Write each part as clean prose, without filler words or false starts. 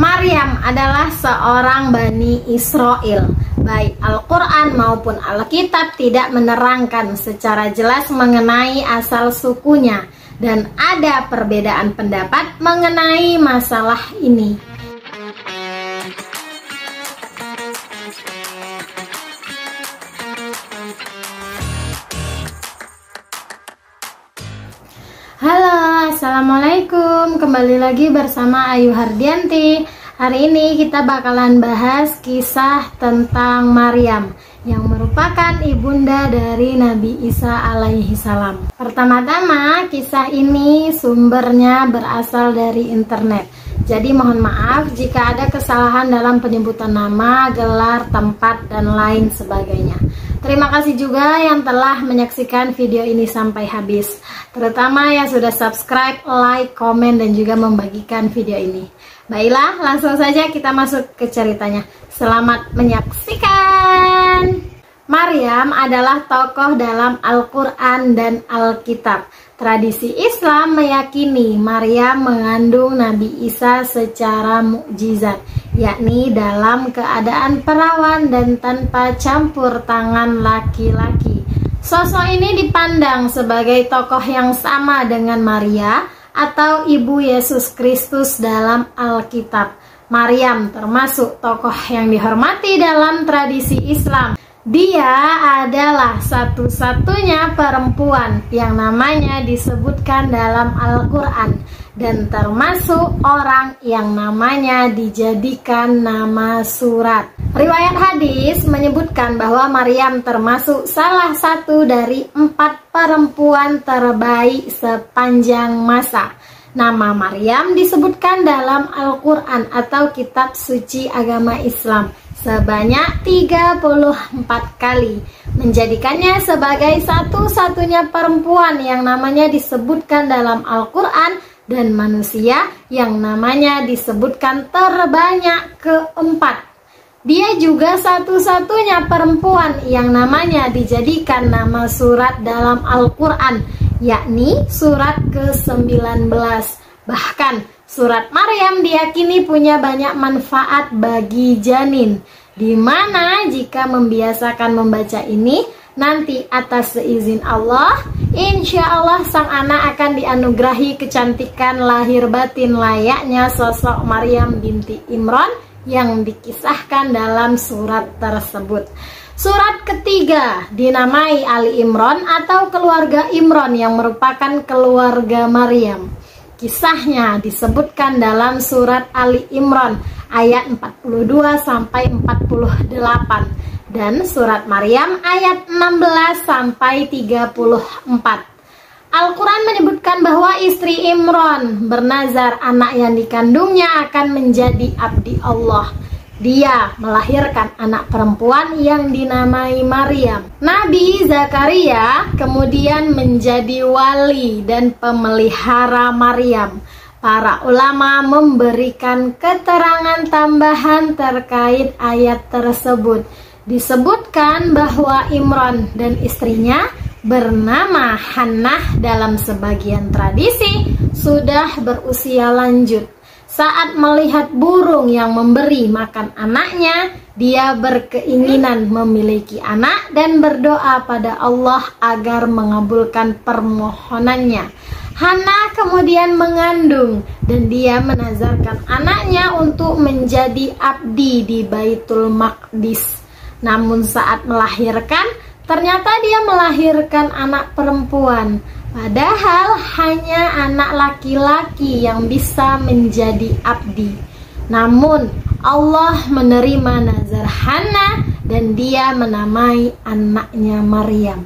Maryam adalah seorang Bani Israel. Baik Al-Quran maupun Alkitab tidak menerangkan secara jelas mengenai asal sukunya, dan ada perbedaan pendapat mengenai masalah ini. Halo, assalamualaikum. Kembali lagi bersama Ayu Hardianti. Hari ini kita bakalan bahas kisah tentang Maryam yang merupakan ibunda dari Nabi Isa alaihi salam. Pertama-tama, kisah ini sumbernya berasal dari internet. Jadi mohon maaf jika ada kesalahan dalam penyebutan nama, gelar, tempat, dan lain sebagainya. Terima kasih juga yang telah menyaksikan video ini sampai habis, terutama yang sudah subscribe, like, komen, dan juga membagikan video ini. Baiklah, langsung saja kita masuk ke ceritanya. Selamat menyaksikan. Maryam adalah tokoh dalam Al-Quran dan Alkitab. Tradisi Islam meyakini Maryam mengandung Nabi Isa secara mukjizat, yakni dalam keadaan perawan dan tanpa campur tangan laki-laki. Sosok ini dipandang sebagai tokoh yang sama dengan Maria atau Ibu Yesus Kristus dalam Alkitab. Maryam termasuk tokoh yang dihormati dalam tradisi Islam. Dia adalah satu-satunya perempuan yang namanya disebutkan dalam Al-Quran dan termasuk orang yang namanya dijadikan nama surat. Riwayat hadis menyebutkan bahwa Maryam termasuk salah satu dari 4 perempuan terbaik sepanjang masa. Nama Maryam disebutkan dalam Al-Quran atau kitab suci agama Islam sebanyak 34 kali, menjadikannya sebagai satu-satunya perempuan yang namanya disebutkan dalam Al-Quran dan manusia yang namanya disebutkan terbanyak keempat. Dia juga satu-satunya perempuan yang namanya dijadikan nama surat dalam Al-Quran, yakni surat ke-19. Bahkan surat Maryam diyakini punya banyak manfaat bagi janin, di mana jika membiasakan membaca ini, nanti atas seizin Allah, insya Allah sang anak akan dianugerahi kecantikan lahir batin layaknya sosok Maryam binti Imran yang dikisahkan dalam surat tersebut. Surat ketiga dinamai Ali Imran atau keluarga Imran yang merupakan keluarga Maryam. Kisahnya disebutkan dalam surat Ali Imran ayat 42 sampai 48 dan surat Maryam ayat 16 sampai 34. Al-Quran menyebutkan bahwa istri Imran bernazar anak yang dikandungnya akan menjadi abdi Allah. Dia melahirkan anak perempuan yang dinamai Maryam. Nabi Zakaria kemudian menjadi wali dan pemelihara Maryam. Para ulama memberikan keterangan tambahan terkait ayat tersebut. Disebutkan bahwa Imran dan istrinya bernama Hannah dalam sebagian tradisi sudah berusia lanjut. Saat melihat burung yang memberi makan anaknya, dia berkeinginan memiliki anak dan berdoa pada Allah agar mengabulkan permohonannya. Hannah kemudian mengandung dan dia menazarkan anaknya untuk menjadi abdi di Baitul Maqdis. Namun saat melahirkan, ternyata dia melahirkan anak perempuan. Padahal hanya anak laki-laki yang bisa menjadi abdi. Namun Allah menerima nazar Hannah dan dia menamai anaknya Maryam.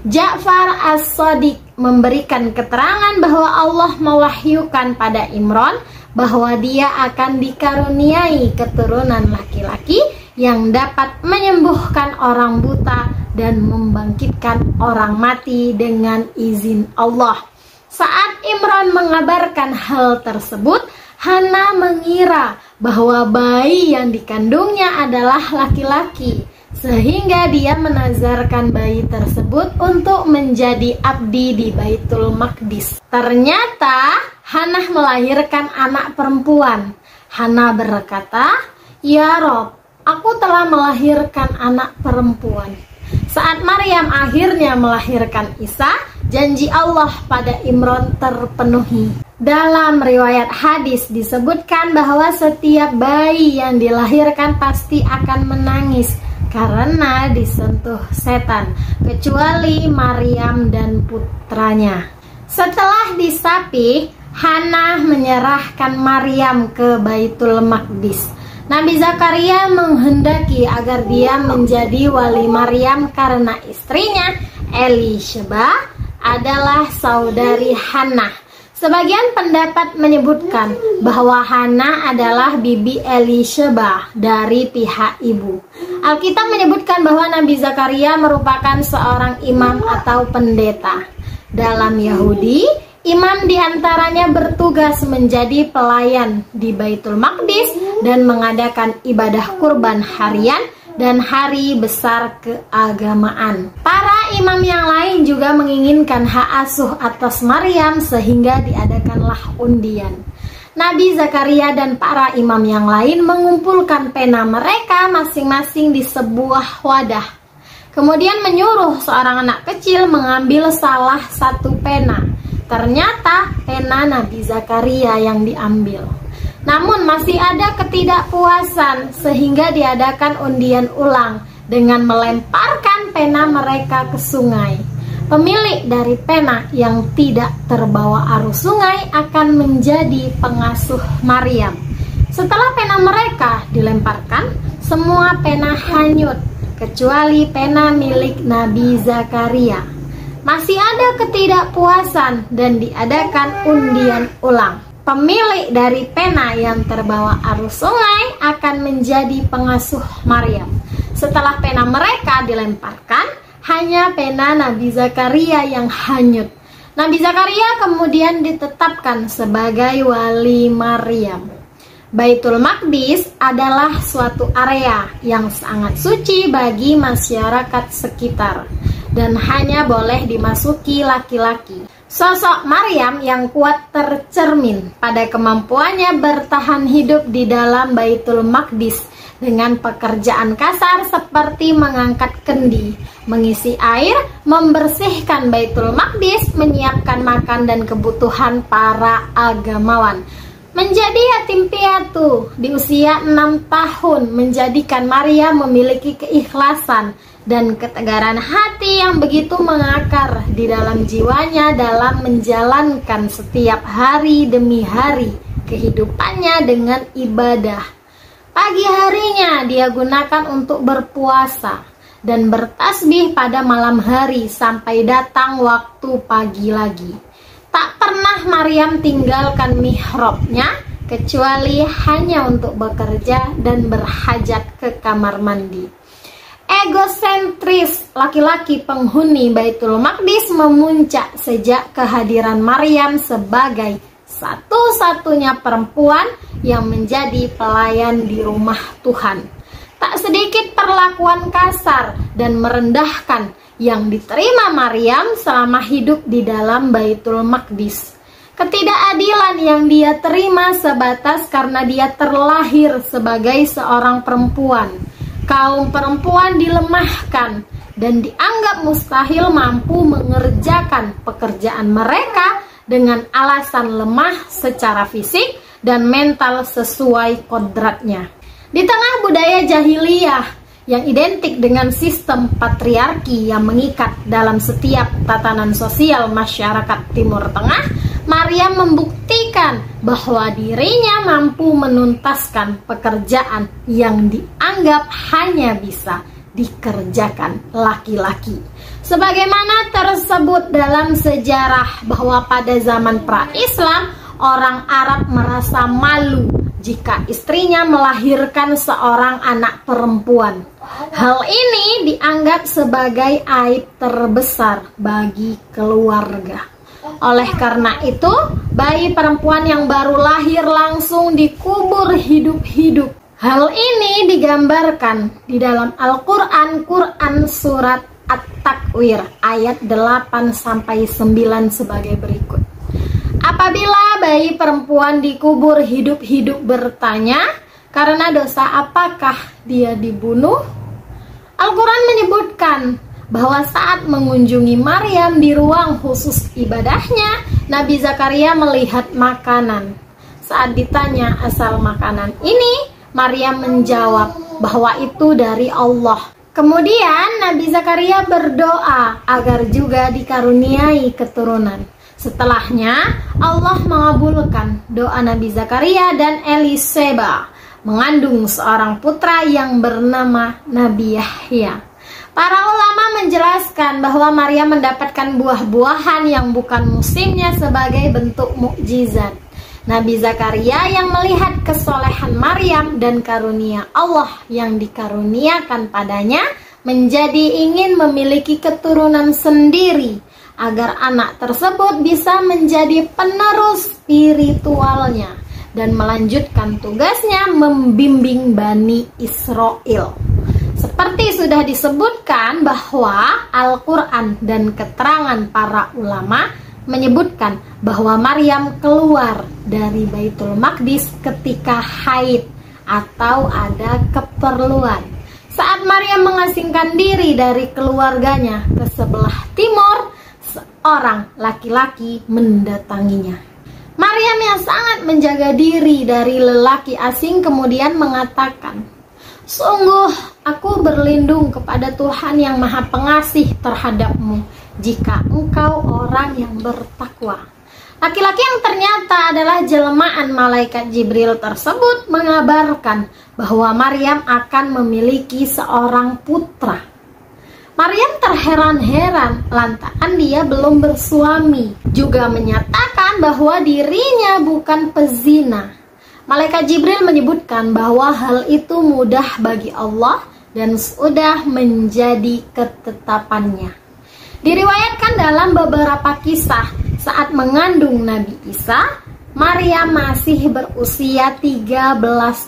Ja'far As-Shadiq memberikan keterangan bahwa Allah mewahyukan pada Imran bahwa dia akan dikaruniai keturunan laki-laki yang dapat menyembuhkan orang buta dan membangkitkan orang mati dengan izin Allah. Saat Imran mengabarkan hal tersebut, Hannah mengira bahwa bayi yang dikandungnya adalah laki-laki, sehingga dia menazarkan bayi tersebut untuk menjadi abdi di Baitul Maqdis. Ternyata Hannah melahirkan anak perempuan. Hana berkata, "Ya Rob, aku telah melahirkan anak perempuan." Saat Maryam akhirnya melahirkan Isa, janji Allah pada Imran terpenuhi. Dalam riwayat hadis disebutkan bahwa setiap bayi yang dilahirkan pasti akan menangis karena disentuh setan, kecuali Maryam dan putranya. Setelah disapih, Hana menyerahkan Maryam ke Baitul Maqdis. Nabi Zakaria menghendaki agar dia menjadi wali Maryam karena istrinya Elisheba adalah saudari Hana. Sebagian pendapat menyebutkan bahwa Hana adalah bibi Elisheba dari pihak ibu. Alkitab menyebutkan bahwa Nabi Zakaria merupakan seorang imam atau pendeta. Dalam Yahudi, imam diantaranya bertugas menjadi pelayan di Baitul Maqdis dan mengadakan ibadah kurban harian dan hari besar keagamaan. Para imam yang lain juga menginginkan hak asuh atas Maryam sehingga diadakanlah undian. Nabi Zakaria dan para imam yang lain mengumpulkan pena mereka masing-masing di sebuah wadah. Kemudian menyuruh seorang anak kecil mengambil salah satu pena. Ternyata pena Nabi Zakaria yang diambil. Namun masih ada ketidakpuasan sehingga diadakan undian ulang dengan melemparkan pena mereka ke sungai. Pemilik dari pena yang tidak terbawa arus sungai akan menjadi pengasuh Maryam. Setelah pena mereka dilemparkan, semua pena hanyut kecuali pena milik Nabi Zakaria. Masih ada ketidakpuasan dan diadakan undian ulang. Pemilik dari pena yang terbawa arus sungai akan menjadi pengasuh Maryam. Setelah pena mereka dilemparkan, hanya pena Nabi Zakaria yang hanyut. Nabi Zakaria kemudian ditetapkan sebagai wali Maryam. Baitul Maqdis adalah suatu area yang sangat suci bagi masyarakat sekitar dan hanya boleh dimasuki laki-laki. Sosok Maryam yang kuat tercermin pada kemampuannya bertahan hidup di dalam Baitul Maqdis dengan pekerjaan kasar seperti mengangkat kendi, mengisi air, membersihkan Baitul Maqdis, menyiapkan makan dan kebutuhan para agamawan. Menjadi yatim piatu di usia 6 tahun menjadikan Maryam memiliki keikhlasan dan ketegaran hati yang begitu mengakar di dalam jiwanya dalam menjalankan setiap hari demi hari kehidupannya dengan ibadah. Pagi harinya dia gunakan untuk berpuasa dan bertasbih pada malam hari sampai datang waktu pagi lagi. Tak pernah Maryam tinggalkan mihrabnya kecuali hanya untuk bekerja dan berhajat ke kamar mandi. Egosentris laki-laki penghuni Baitul Maqdis memuncak sejak kehadiran Maryam sebagai satu-satunya perempuan yang menjadi pelayan di rumah Tuhan. Tak sedikit perlakuan kasar dan merendahkan yang diterima Maryam selama hidup di dalam Baitul Maqdis. Ketidakadilan yang dia terima sebatas karena dia terlahir sebagai seorang perempuan. Kaum perempuan dilemahkan dan dianggap mustahil mampu mengerjakan pekerjaan mereka dengan alasan lemah secara fisik dan mental sesuai kodratnya. Di tengah budaya jahiliyah yang identik dengan sistem patriarki yang mengikat dalam setiap tatanan sosial masyarakat Timur Tengah, Maryam membuktikan bahwa dirinya mampu menuntaskan pekerjaan yang dianggap hanya bisa dikerjakan laki-laki. Sebagaimana tersebut dalam sejarah bahwa pada zaman pra-Islam, orang Arab merasa malu jika istrinya melahirkan seorang anak perempuan. Hal ini dianggap sebagai aib terbesar bagi keluarga. Oleh karena itu, bayi perempuan yang baru lahir langsung dikubur hidup-hidup. Hal ini digambarkan di dalam Al-Quran, Quran Surat At-Takwir ayat 8-9 sebagai berikut. Apabila bayi perempuan dikubur hidup-hidup bertanya, karena dosa apakah dia dibunuh? Al-Quran menyebutkan bahwa saat mengunjungi Maryam di ruang khusus ibadahnya, Nabi Zakaria melihat makanan. Saat ditanya asal makanan ini, Maryam menjawab bahwa itu dari Allah. Kemudian Nabi Zakaria berdoa agar juga dikaruniai keturunan. Setelahnya Allah mengabulkan doa Nabi Zakaria dan Eliseba mengandung seorang putra yang bernama Nabi Yahya. Para ulama menjelaskan bahwa Maryam mendapatkan buah-buahan yang bukan musimnya sebagai bentuk mukjizat. Nabi Zakaria yang melihat kesolehan Maryam dan karunia Allah yang dikaruniakan padanya menjadi ingin memiliki keturunan sendiri agar anak tersebut bisa menjadi penerus spiritualnya dan melanjutkan tugasnya membimbing Bani Israel. Seperti sudah disebutkan bahwa Al-Quran dan keterangan para ulama menyebutkan bahwa Maryam keluar dari Baitul Maqdis ketika haid atau ada keperluan. Saat Maryam mengasingkan diri dari keluarganya ke sebelah timur, seorang laki-laki mendatanginya. Maryam yang sangat menjaga diri dari lelaki asing kemudian mengatakan, "Sungguh aku berlindung kepada Tuhan yang Maha Pengasih terhadapmu jika engkau orang yang bertakwa." Laki-laki yang ternyata adalah jelmaan malaikat Jibril tersebut mengabarkan bahwa Maryam akan memiliki seorang putra. Maryam terheran-heran lantaran dia belum bersuami, juga menyatakan bahwa dirinya bukan pezina. Malaikat Jibril menyebutkan bahwa hal itu mudah bagi Allah dan sudah menjadi ketetapannya. Diriwayatkan dalam beberapa kisah saat mengandung Nabi Isa, Maryam masih berusia 13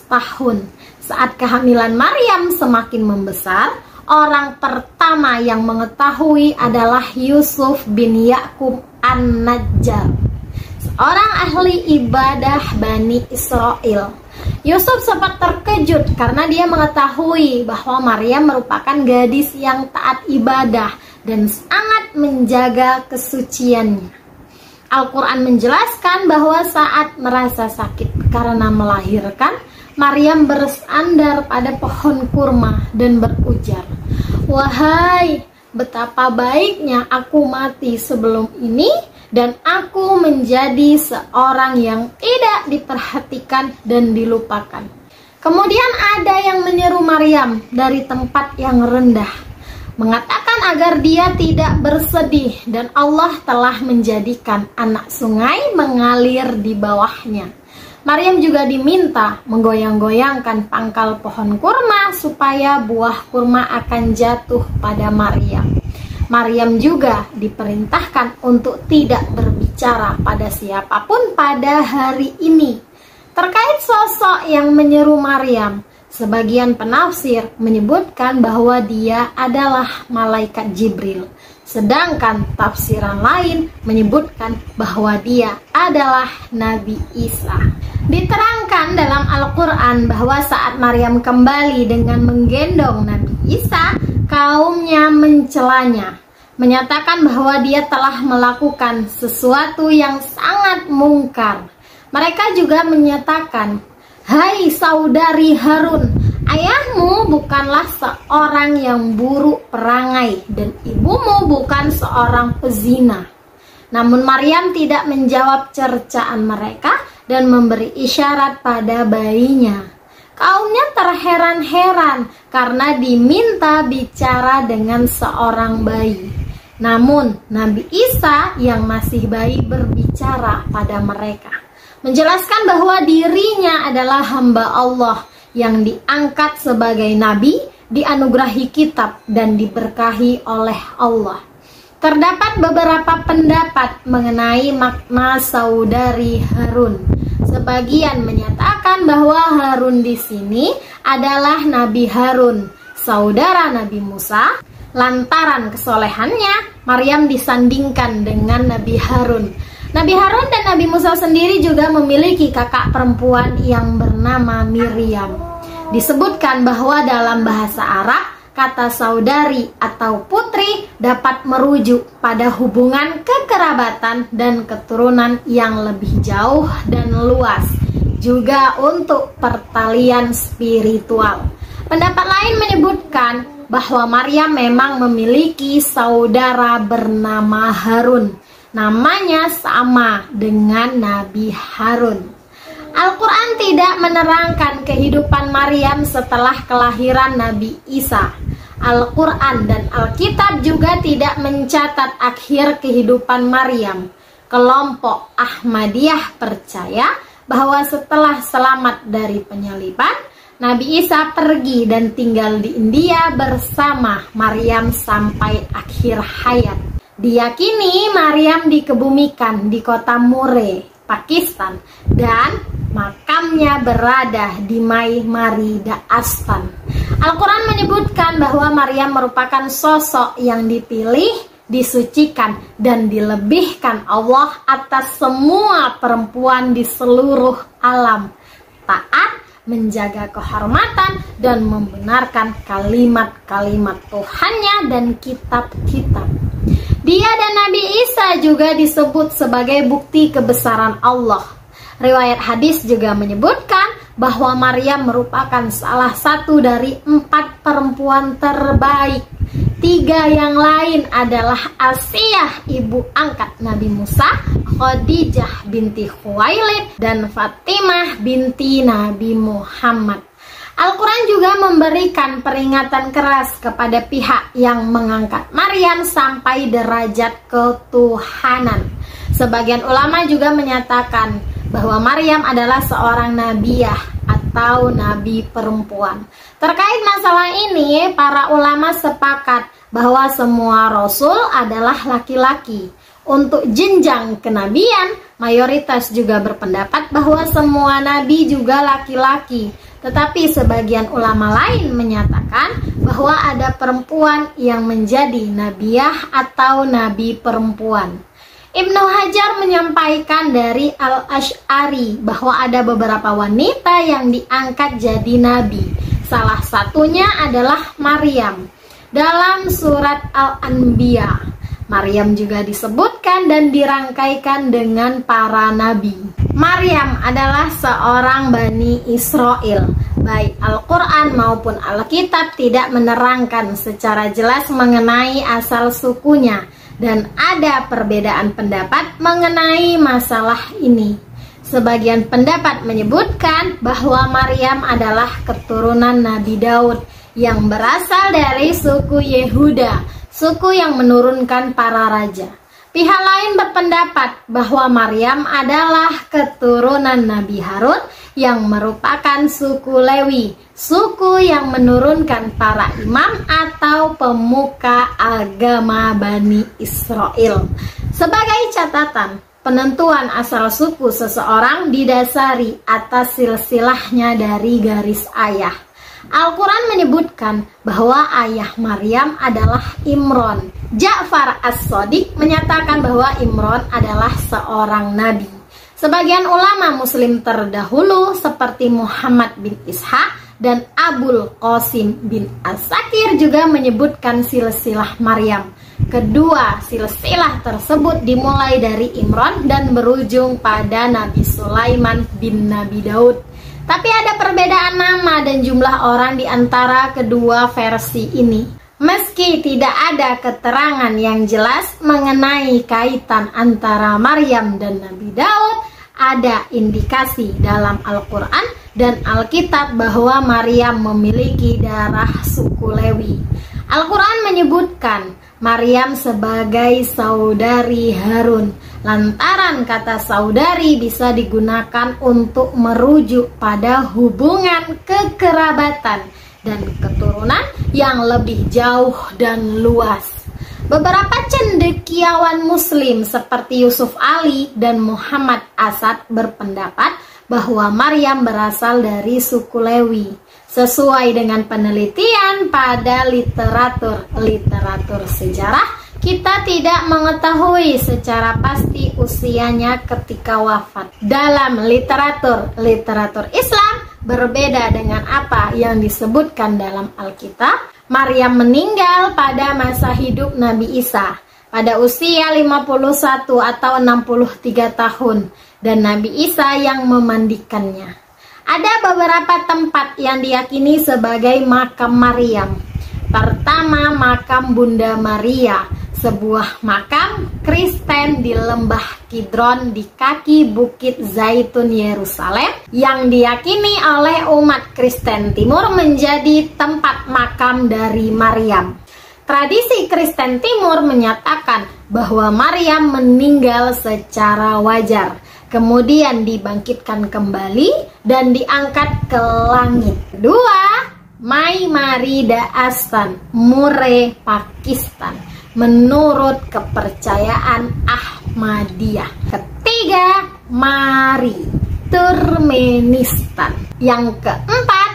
tahun. Saat kehamilan Maryam semakin membesar, orang pertama yang mengetahui adalah Yusuf bin Yakub An-Najjar, seorang ahli ibadah Bani Israel. Yusuf sempat terkejut karena dia mengetahui bahwa Maryam merupakan gadis yang taat ibadah dan sangat menjaga kesuciannya. Al-Quran menjelaskan bahwa saat merasa sakit karena melahirkan, Maryam bersandar pada pohon kurma dan berujar, "Wahai, betapa baiknya aku mati sebelum ini dan aku menjadi seorang yang tidak diperhatikan dan dilupakan." Kemudian ada yang menyeru Maryam dari tempat yang rendah, mengatakan agar dia tidak bersedih dan Allah telah menjadikan anak sungai mengalir di bawahnya. Maryam juga diminta menggoyang-goyangkan pangkal pohon kurma supaya buah kurma akan jatuh pada Maryam. Maryam juga diperintahkan untuk tidak berbicara pada siapapun pada hari ini. Terkait sosok yang menyeru Maryam, sebagian penafsir menyebutkan bahwa dia adalah malaikat Jibril, sedangkan tafsiran lain menyebutkan bahwa dia adalah Nabi Isa. Diterangkan dalam Al-Quran bahwa saat Maryam kembali dengan menggendong Nabi Isa, kaumnya mencelanya, menyatakan bahwa dia telah melakukan sesuatu yang sangat mungkar. Mereka juga menyatakan, "Hai saudari Harun, ayahmu bukanlah seorang yang buruk perangai dan ibumu bukan seorang pezina." Namun Maryam tidak menjawab cercaan mereka dan memberi isyarat pada bayinya. Kaumnya terheran-heran karena diminta bicara dengan seorang bayi. Namun Nabi Isa yang masih bayi berbicara pada mereka, menjelaskan bahwa dirinya adalah hamba Allah yang diangkat sebagai nabi, dianugerahi kitab dan diberkahi oleh Allah. Terdapat beberapa pendapat mengenai makna saudari Harun. Sebagian menyatakan bahwa Harun di sini adalah Nabi Harun, saudara Nabi Musa. Lantaran kesolehannya, Maryam disandingkan dengan Nabi Harun. Nabi Harun dan Nabi Musa sendiri juga memiliki kakak perempuan yang bernama Miriam. Disebutkan bahwa dalam bahasa Arab, kata saudari atau putri dapat merujuk pada hubungan kekerabatan dan keturunan yang lebih jauh dan luas, juga untuk pertalian spiritual. Pendapat lain menyebutkan bahwa Maryam memang memiliki saudara bernama Harun. Namanya sama dengan Nabi Harun. Al-Quran tidak menerangkan kehidupan Maryam setelah kelahiran Nabi Isa. Al-Quran dan Alkitab juga tidak mencatat akhir kehidupan Maryam. Kelompok Ahmadiyah percaya bahwa setelah selamat dari penyaliban, Nabi Isa pergi dan tinggal di India bersama Maryam sampai akhir hayat. Diyakini Maryam dikebumikan di kota Murree, Pakistan, dan makamnya berada di Maimarida-Astan. Al-Quran menyebutkan bahwa Maryam merupakan sosok yang dipilih, disucikan, dan dilebihkan Allah atas semua perempuan di seluruh alam. Taat, menjaga kehormatan, dan membenarkan kalimat-kalimat Tuhannya dan kitab-kitab. Dia dan Nabi Isa juga disebut sebagai bukti kebesaran Allah. Riwayat hadis juga menyebutkan bahwa Maryam merupakan salah satu dari 4 perempuan terbaik. 3 yang lain adalah Asiyah, ibu angkat Nabi Musa, Khadijah binti Khuwailid, dan Fatimah binti Nabi Muhammad. Al-Quran juga memberikan peringatan keras kepada pihak yang mengangkat Maryam sampai derajat ketuhanan. Sebagian ulama juga menyatakan bahwa Maryam adalah seorang nabiyah atau nabi perempuan. Terkait masalah ini, para ulama sepakat bahwa semua rasul adalah laki-laki. Untuk jenjang kenabian, mayoritas juga berpendapat bahwa semua nabi juga laki-laki. Tetapi sebagian ulama lain menyatakan bahwa ada perempuan yang menjadi nabiyah atau nabi perempuan. Ibnu Hajar menyampaikan dari Al-Asy'ari bahwa ada beberapa wanita yang diangkat jadi nabi. Salah satunya adalah Maryam. Dalam surat Al-Anbiya, Maryam juga disebutkan dan dirangkaikan dengan para nabi. Maryam adalah seorang Bani Israel. Baik Al-Quran maupun Alkitab tidak menerangkan secara jelas mengenai asal sukunya, dan ada perbedaan pendapat mengenai masalah ini. Sebagian pendapat menyebutkan bahwa Maryam adalah keturunan Nabi Daud yang berasal dari suku Yehuda, suku yang menurunkan para raja. Pihak lain berpendapat bahwa Maryam adalah keturunan Nabi Harun yang merupakan suku Lewi, suku yang menurunkan para imam atau pemuka agama Bani Israel. Sebagai catatan, penentuan asal suku seseorang didasari atas silsilahnya dari garis ayah. Al-Quran menyebutkan bahwa ayah Maryam adalah Imron. Ja'far As-Shadiq menyatakan bahwa Imron adalah seorang nabi. Sebagian ulama muslim terdahulu seperti Muhammad bin Ishaq dan Abul Qasim bin As-Sakir juga menyebutkan silsilah Maryam. Kedua silsilah tersebut dimulai dari Imron dan berujung pada Nabi Sulaiman bin Nabi Daud. Tapi ada perbedaan nama dan jumlah orang di antara kedua versi ini. Meski tidak ada keterangan yang jelas mengenai kaitan antara Maryam dan Nabi Daud, ada indikasi dalam Al-Quran dan Alkitab bahwa Maryam memiliki darah suku Lewi. Al-Quran menyebutkan Maryam sebagai saudari Harun. Lantaran kata saudari bisa digunakan untuk merujuk pada hubungan kekerabatan dan keturunan yang lebih jauh dan luas. Beberapa cendekiawan muslim seperti Yusuf Ali dan Muhammad Asad berpendapat bahwa Maryam berasal dari suku Lewi. Sesuai dengan penelitian pada literatur sejarah, Kita tidak mengetahui secara pasti usianya ketika wafat. Dalam literatur Islam berbeda dengan apa yang disebutkan dalam Alkitab. Maryam meninggal pada masa hidup Nabi Isa pada usia 51 atau 63 tahun dan Nabi Isa yang memandikannya. Ada beberapa tempat yang diyakini sebagai makam Maryam. Pertama, makam Bunda Maria, sebuah makam Kristen di lembah Kidron di kaki Bukit Zaitun Yerusalem yang diyakini oleh umat Kristen Timur menjadi tempat makam dari Maryam. Tradisi Kristen Timur menyatakan bahwa Maryam meninggal secara wajar, kemudian dibangkitkan kembali dan diangkat ke langit. Kedua, Mai Marida Astan, Murree, Pakistan, menurut kepercayaan Ahmadiyah. Ketiga, Mari, Turkmenistan. Yang keempat,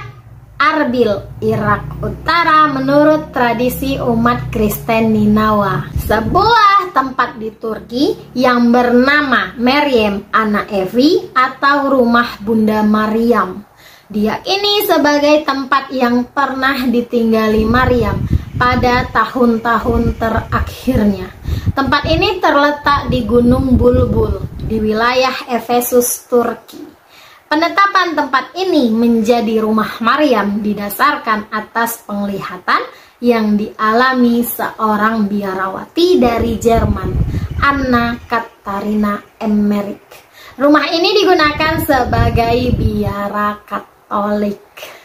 Arbil, Irak Utara, menurut tradisi umat Kristen Ninawa. Sebuah tempat di Turki yang bernama Meryem Ana Evi atau Rumah Bunda Maryam. Diyakini sebagai tempat yang pernah ditinggali Maryam pada tahun-tahun terakhirnya. Tempat ini terletak di Gunung Bulbul di wilayah Efesus, Turki. Penetapan tempat ini menjadi rumah Maryam didasarkan atas penglihatan yang dialami seorang biarawati dari Jerman, Anna Katarina Emmerich. Rumah ini digunakan sebagai biara Katolik.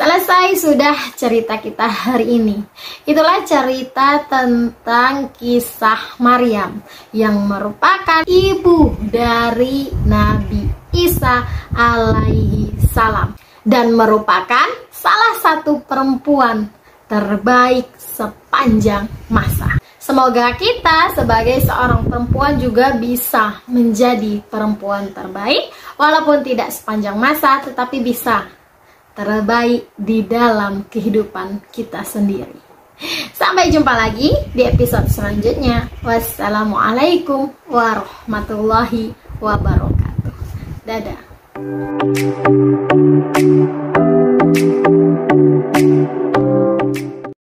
Selesai sudah cerita kita hari ini. Itulah cerita tentang kisah Maryam yang merupakan ibu dari Nabi Isa alaihi salam dan merupakan salah satu perempuan terbaik sepanjang masa. Semoga kita sebagai seorang perempuan juga bisa menjadi perempuan terbaik, walaupun tidak sepanjang masa, tetapi bisa terbaik di dalam kehidupan kita sendiri. Sampai jumpa lagi di episode selanjutnya. Wassalamualaikum warahmatullahi wabarakatuh. Dadah.